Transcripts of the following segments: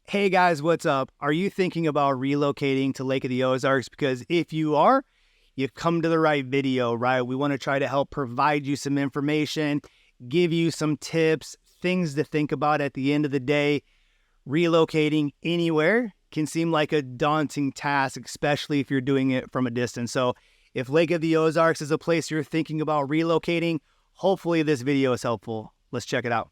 Hey guys, what's up? Are you thinking about relocating to Lake of the Ozarks? Because if you are, you've come to the right video, right? We want to try to help provide you some information, give you some tips, things to think about at the end of the day. Relocating anywhere can seem like a daunting task, especially if you're doing it from a distance. So if Lake of the Ozarks is a place you're thinking about relocating, hopefully this video is helpful. Let's check it out.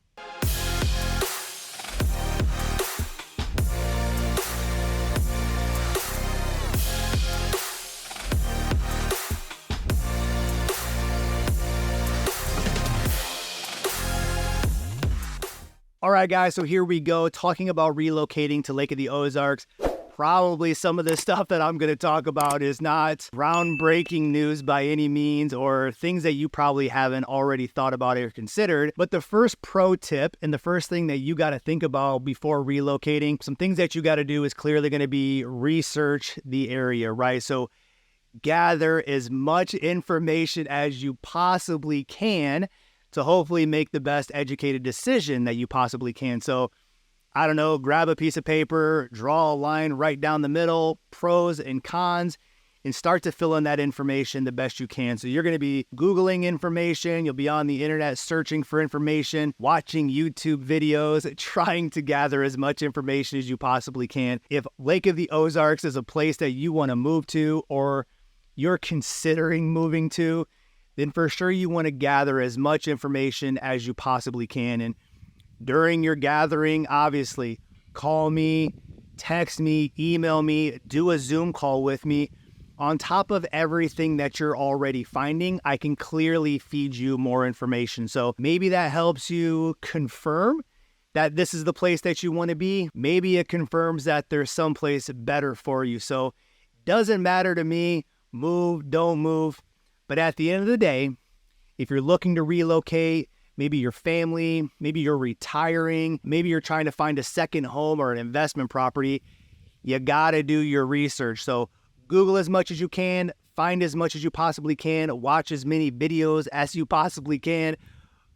All right, guys, so here we go, talking about relocating to Lake of the Ozarks. Probably some of the stuff that I'm going to talk about is not groundbreaking news by any means, or things that you probably haven't already thought about or considered. But the first pro tip and the first thing that you got to think about before relocating, some things that you got to do is clearly going to be research the area, right? So gather as much information as you possibly can to hopefully make the best educated decision that you possibly can. So, I don't know, grab a piece of paper, draw a line right down the middle, pros and cons, and start to fill in that information the best you can. So you're going to be Googling information, you'll be on the internet searching for information, watching YouTube videos, trying to gather as much information as you possibly can. If Lake of the Ozarks is a place that you want to move to, or you're considering moving to, then for sure you want to gather as much information as you possibly can. And during your gathering, obviously, call me, text me, email me, do a Zoom call with me. On top of everything that you're already finding, I can clearly feed you more information. So maybe that helps you confirm that this is the place that you want to be. Maybe it confirms that there's someplace better for you. So doesn't matter to me, move, don't move. But at the end of the day, if you're looking to relocate, maybe your family, maybe you're retiring, maybe you're trying to find a second home or an investment property, you gotta do your research. So Google as much as you can, find as much as you possibly can, watch as many videos as you possibly can.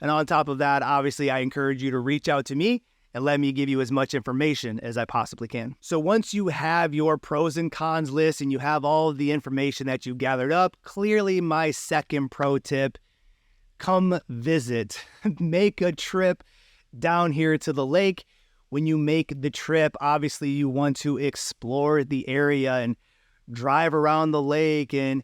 And on top of that, obviously, I encourage you to reach out to me and let me give you as much information as I possibly can. So once you have your pros and cons list and you have all of the information that you've gathered up, clearly my second pro tip, come visit. Make a trip down here to the lake. When you make the trip, obviously you want to explore the area and drive around the lake and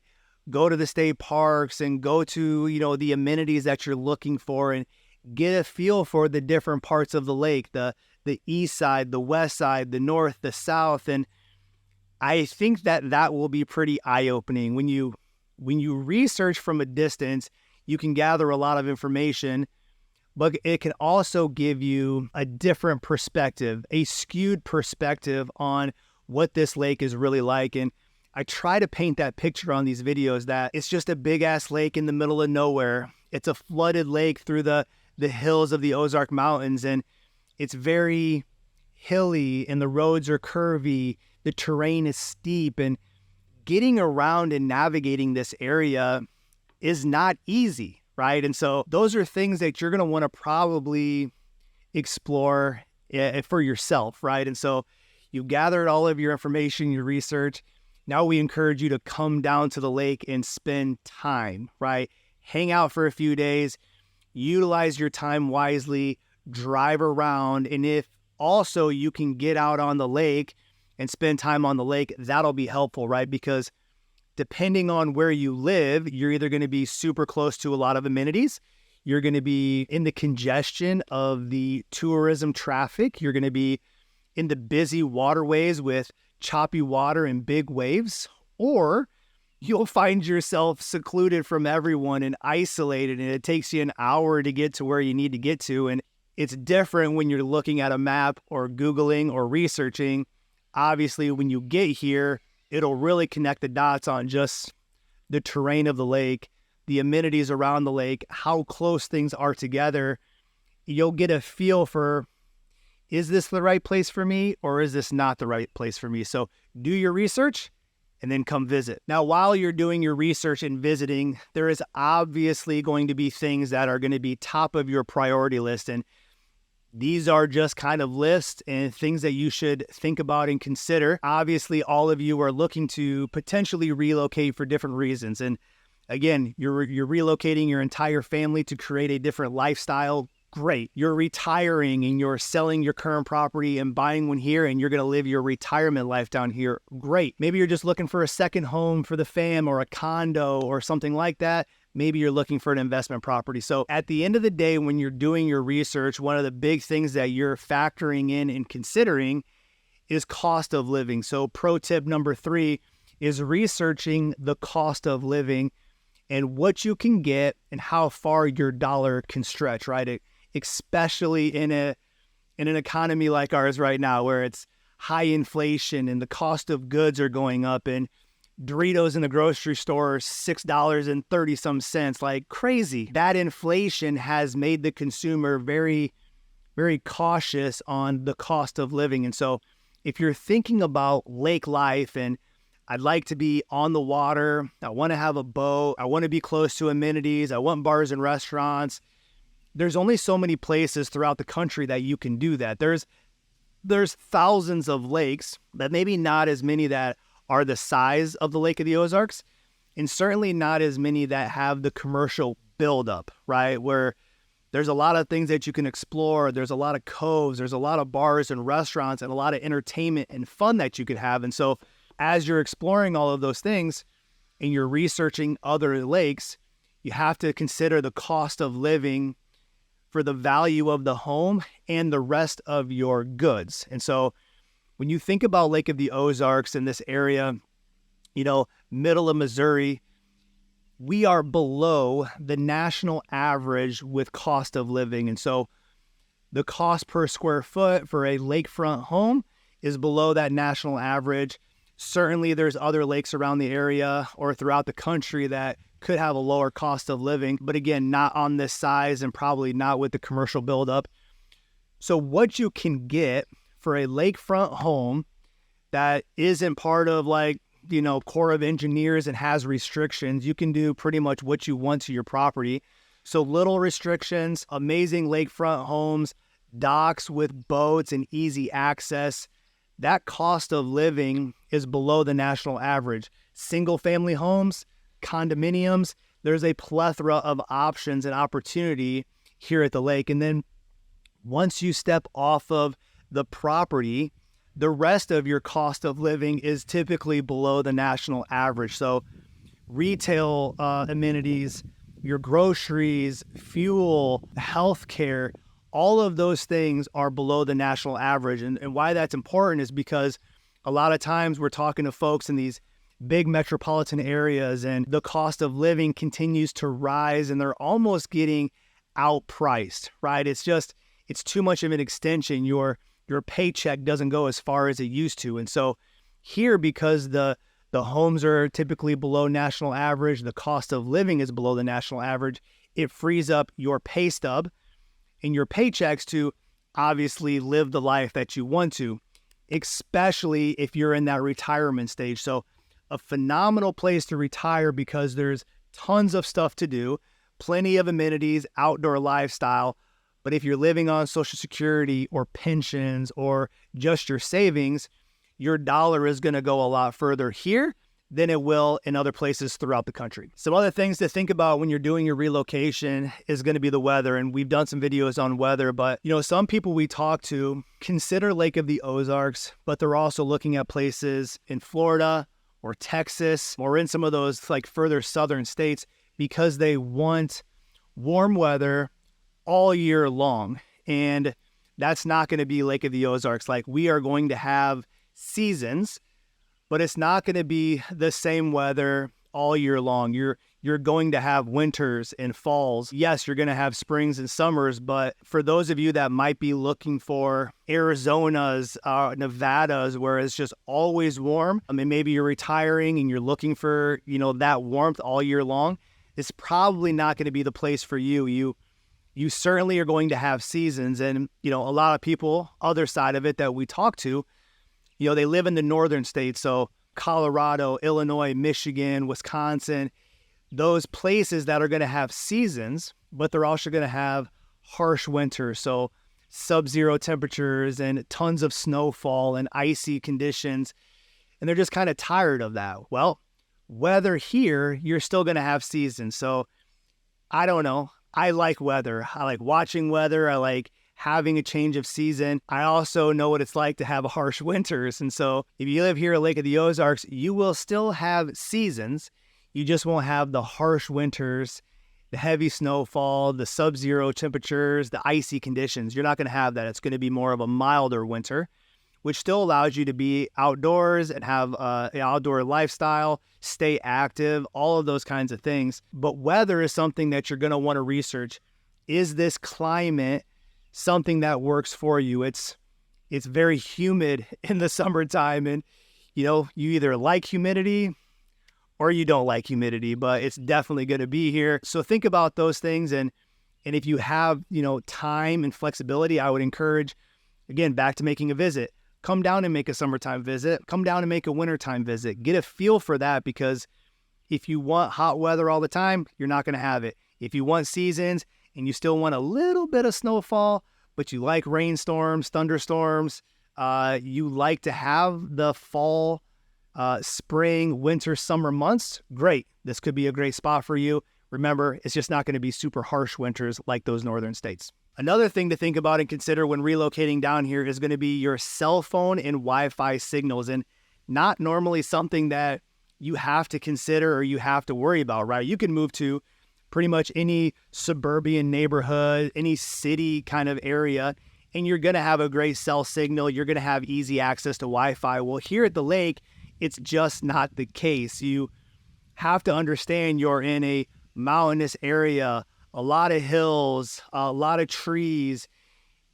go to the state parks and go to, the amenities that you're looking for and get a feel for the different parts of the lake, the east side, the west side, the north, the south. And I think that will be pretty eye-opening. When you research from a distance, you can gather a lot of information, but it can also give you a different perspective, a skewed perspective on what this lake is really like. And I try to paint that picture on these videos that it's just a big-ass lake in the middle of nowhere. It's a flooded lake through the hills of the Ozark Mountains, and it's very hilly, and the roads are curvy, the terrain is steep, and getting around and navigating this area is not easy, right? And so those are things that you're going to want to probably explore for yourself, right? And so you've gathered all of your information, your research. Now we encourage you to come down to the lake and spend time, right? Hang out for a few days, utilize your time wisely, drive around, and if also you can get out on the lake and spend time on the lake, that'll be helpful, right? Because depending on where you live, you're either going to be super close to a lot of amenities, you're going to be in the congestion of the tourism traffic, you're going to be in the busy waterways with choppy water and big waves, or you'll find yourself secluded from everyone and isolated, and it takes you an hour to get to where you need to get to. And it's different when you're looking at a map or Googling or researching. Obviously, when you get here, it'll really connect the dots on just the terrain of the lake, the amenities around the lake, how close things are together. You'll get a feel for, is this the right place for me, or is this not the right place for me? So do your research and then come visit. Now, while you're doing your research and visiting, there is obviously going to be things that are going to be top of your priority list. And These are just kind of lists and things that you should think about and consider. Obviously, all of you are looking to potentially relocate for different reasons. And again, you're relocating your entire family to create a different lifestyle. Great. You're retiring and you're selling your current property and buying one here, and you're going to live your retirement life down here. Great. Maybe you're just looking for a second home for the fam or a condo or something like that. Maybe you're looking for an investment property. So at the end of the day, when you're doing your research, one of the big things that you're factoring in and considering is cost of living. So pro tip number 3 is researching the cost of living and what you can get and how far your dollar can stretch, right? Especially in an economy like ours right now, where it's high inflation and the cost of goods are going up, and Doritos in the grocery store are $6.30 some cents, like crazy. That inflation has made the consumer very, very cautious on the cost of living. And so if you're thinking about lake life and I'd like to be on the water, I want to have a boat, I want to be close to amenities, I want bars and restaurants, there's only so many places throughout the country that you can do that. There's thousands of lakes, but maybe not as many that are the size of the Lake of the Ozarks, and certainly not as many that have the commercial buildup, right? Where there's a lot of things that you can explore. There's a lot of coves. There's a lot of bars and restaurants and a lot of entertainment and fun that you could have. And so as you're exploring all of those things and you're researching other lakes, you have to consider the cost of living for the value of the home and the rest of your goods. And so when you think about Lake of the Ozarks in this area, middle of Missouri, we are below the national average with cost of living. And so the cost per square foot for a lakefront home is below that national average. Certainly there's other lakes around the area or throughout the country that could have a lower cost of living, but again, not on this size and probably not with the commercial buildup. So what you can get for a lakefront home that isn't part of Corps of Engineers and has restrictions, you can do pretty much what you want to your property. So little restrictions, amazing lakefront homes, docks with boats and easy access. That cost of living is below the national average. Single family homes, condominiums, there's a plethora of options and opportunity here at the lake. And then once you step off of the property, the rest of your cost of living is typically below the national average. So retail amenities, your groceries, fuel, healthcare, all of those things are below the national average. And why that's important is because a lot of times we're talking to folks in these big metropolitan areas and the cost of living continues to rise and they're almost getting outpriced, right? It's too much of an extension. Your paycheck doesn't go as far as it used to. And so here, because the homes are typically below national average, the cost of living is below the national average, it frees up your pay stub and your paychecks to obviously live the life that you want to, especially if you're in that retirement stage. So a phenomenal place to retire because there's tons of stuff to do, plenty of amenities, outdoor lifestyle. But if you're living on Social Security or pensions or just your savings, your dollar is going to go a lot further here than it will in other places throughout the country. Some other things to think about when you're doing your relocation is going to be the weather. And we've done some videos on weather, but some people we talk to consider Lake of the Ozarks, but they're also looking at places in Florida or Texas or in some of those further southern states because they want warm weather all year long. And that's not going to be Lake of the Ozarks. We are going to have seasons, but it's not going to be the same weather all year long. You're going to have winters and falls. Yes, you're going to have springs and summers, but for those of you that might be looking for Arizona's, Nevada's, where it's just always warm, maybe you're retiring and you're looking for, that warmth all year long, it's probably not going to be the place for you. You certainly are going to have seasons. And, a lot of people, other side of it that we talk to, they live in the northern states. So Colorado, Illinois, Michigan, Wisconsin, those places that are going to have seasons, but they're also going to have harsh winters. So sub-zero temperatures and tons of snowfall and icy conditions, and they're just kind of tired of that. Well, weather here, you're still going to have seasons. So I don't know. I like weather. I like watching weather. I like having a change of season. I also know what it's like to have harsh winters. And so if you live here at Lake of the Ozarks, you will still have seasons. You just won't have the harsh winters, the heavy snowfall, the sub-zero temperatures, the icy conditions. You're not going to have that. It's going to be more of a milder winter, which still allows you to be outdoors and have an outdoor lifestyle, stay active, all of those kinds of things. But weather is something that you're going to want to research. Is this climate something that works for you? It's very humid in the summertime, and you either like humidity or you don't like humidity, but it's definitely going to be here. So think about those things, and if you have time and flexibility, I would encourage, again, back to making a visit. Come down and make a summertime visit. Come down and make a wintertime visit. Get a feel for that, because if you want hot weather all the time, you're not going to have it. If you want seasons and you still want a little bit of snowfall, but you like rainstorms, thunderstorms, you like to have the fall, spring, winter, summer months, great. This could be a great spot for you. Remember, it's just not going to be super harsh winters like those northern states. Another thing to think about and consider when relocating down here is going to be your cell phone and Wi-Fi signals, and not normally something that you have to consider or you have to worry about, right? You can move to pretty much any suburban neighborhood, any city kind of area, and you're going to have a great cell signal. You're going to have easy access to Wi-Fi. Well, here at the lake, it's just not the case. You have to understand you're in a mountainous area, a lot of hills, a lot of trees.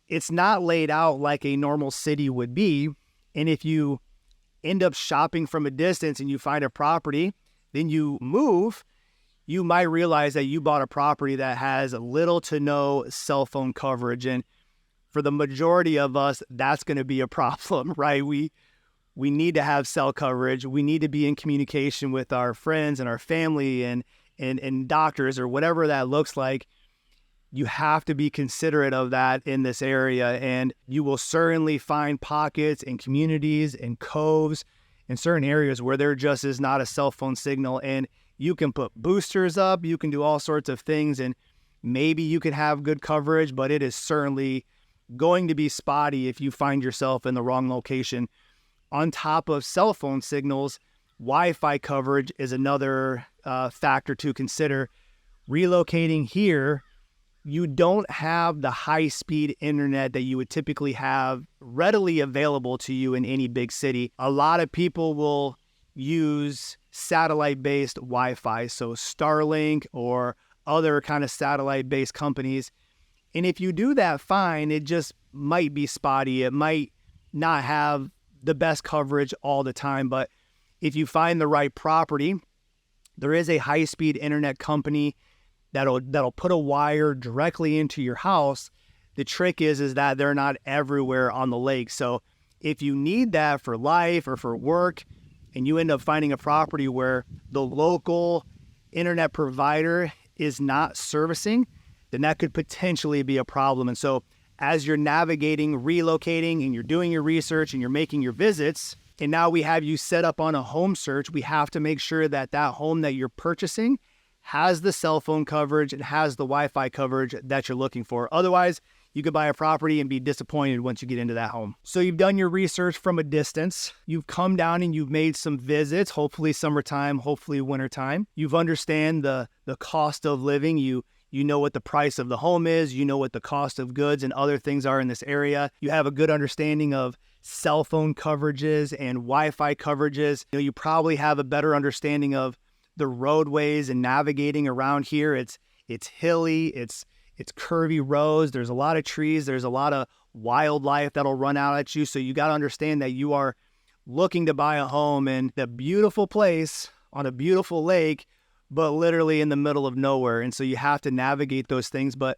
It's not laid out like a normal city would be. And if you end up shopping from a distance and you find a property, then you move, you might realize that you bought a property that has little to no cell phone coverage. And for the majority of us, that's going to be a problem, right? We need to have cell coverage. We need to be in communication with our friends and our family and doctors, or whatever that looks like. You have to be considerate of that in this area. And you will certainly find pockets and communities and coves in certain areas where there just is not a cell phone signal. And you can put boosters up, you can do all sorts of things, and maybe you can have good coverage, but it is certainly going to be spotty if you find yourself in the wrong location. On top of cell phone signals, Wi-Fi coverage is another factor to consider. Relocating here, you don't have the high-speed internet that you would typically have readily available to you in any big city. A lot of people will use satellite-based Wi-Fi, so Starlink or other kind of satellite-based companies. And if you do that, fine, it just might be spotty. It might not have the best coverage all the time, but if you find the right property, there is a high-speed internet company that'll put a wire directly into your house. The trick is that they're not everywhere on the lake. So if you need that for life or for work, and you end up finding a property where the local internet provider is not servicing, then that could potentially be a problem. And so as you're navigating, relocating, and you're doing your research and you're making your visits, and now we have you set up on a home search, we have to make sure that that home that you're purchasing has the cell phone coverage and has the Wi-Fi coverage that you're looking for. Otherwise, you could buy a property and be disappointed once you get into that home. So you've done your research from a distance. You've come down and you've made some visits, hopefully summertime, hopefully wintertime. You've understand the cost of living. You know what the price of the home is. You know what the cost of goods and other things are in this area. You have a good understanding of cell phone coverages and Wi-Fi coverages. You probably have a better understanding of the roadways and navigating around here. It's hilly, it's curvy roads. There's a lot of trees. There's a lot of wildlife that'll run out at you. So you got to understand that you are looking to buy a home in a beautiful place on a beautiful lake, but literally in the middle of nowhere. And so you have to navigate those things. But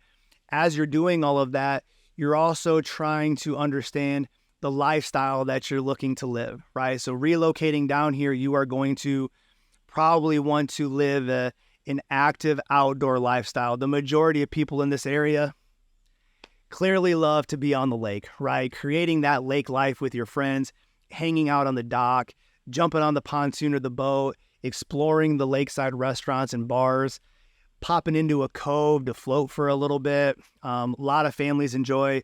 as you're doing all of that, you're also trying to understand the lifestyle that you're looking to live, right? So relocating down here, you are going to probably want to live an active outdoor lifestyle. The majority of people in this area, clearly love to be on the lake, right? Creating that lake life with your friends, hanging out on the dock, jumping on the pontoon or the boat, exploring the lakeside restaurants and bars, popping into a cove to float for a little bit. A lot of families enjoy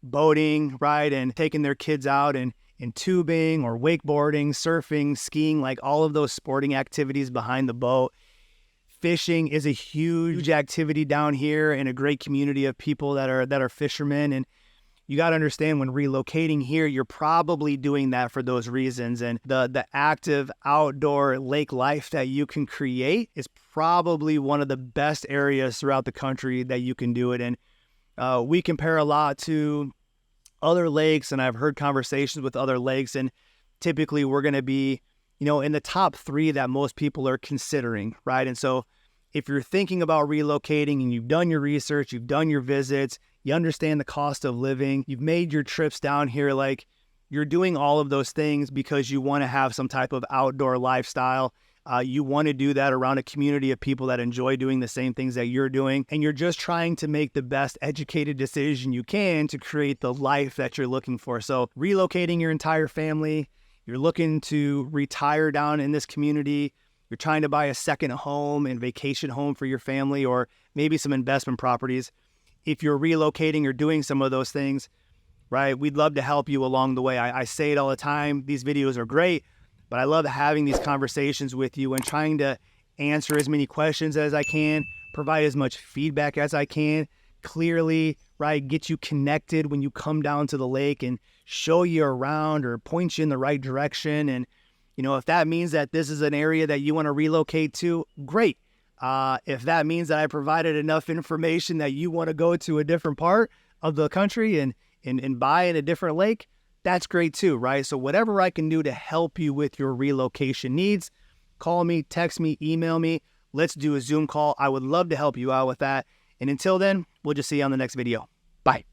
boating, right? And taking their kids out and tubing or wakeboarding, surfing, skiing, like all of those sporting activities behind the boat. Fishing is a huge activity down here in a great community of people that are fishermen. And you got to understand, when relocating here, you're probably doing that for those reasons. And the active outdoor lake life that you can create is probably one of the best areas throughout the country that you can do it in. We compare a lot to other lakes, and I've heard conversations with other lakes, and typically we're going to be, in the top 3 that most people are considering, right? And so if you're thinking about relocating and you've done your research, you've done your visits, you understand the cost of living, you've made your trips down here, like you're doing all of those things because you want to have some type of outdoor lifestyle. You want to do that around a community of people that enjoy doing the same things that you're doing. And you're just trying to make the best educated decision you can to create the life that you're looking for. So relocating your entire family, you're looking to retire down in this community, you're trying to buy a second home and vacation home for your family, or maybe some investment properties. If you're relocating or doing some of those things, right, we'd love to help you along the way. I say it all the time. These videos are great, but I love having these conversations with you and trying to answer as many questions as I can, provide as much feedback as I can, clearly, right, get you connected when you come down to the lake and show you around or point you in the right direction. And, if that means that this is an area that you want to relocate to, great. If that means that I provided enough information that you want to go to a different part of the country and buy in a different lake, that's great too, right? So whatever I can do to help you with your relocation needs, call me, text me, email me. Let's do a Zoom call. I would love to help you out with that. And until then, we'll just see you on the next video. Bye.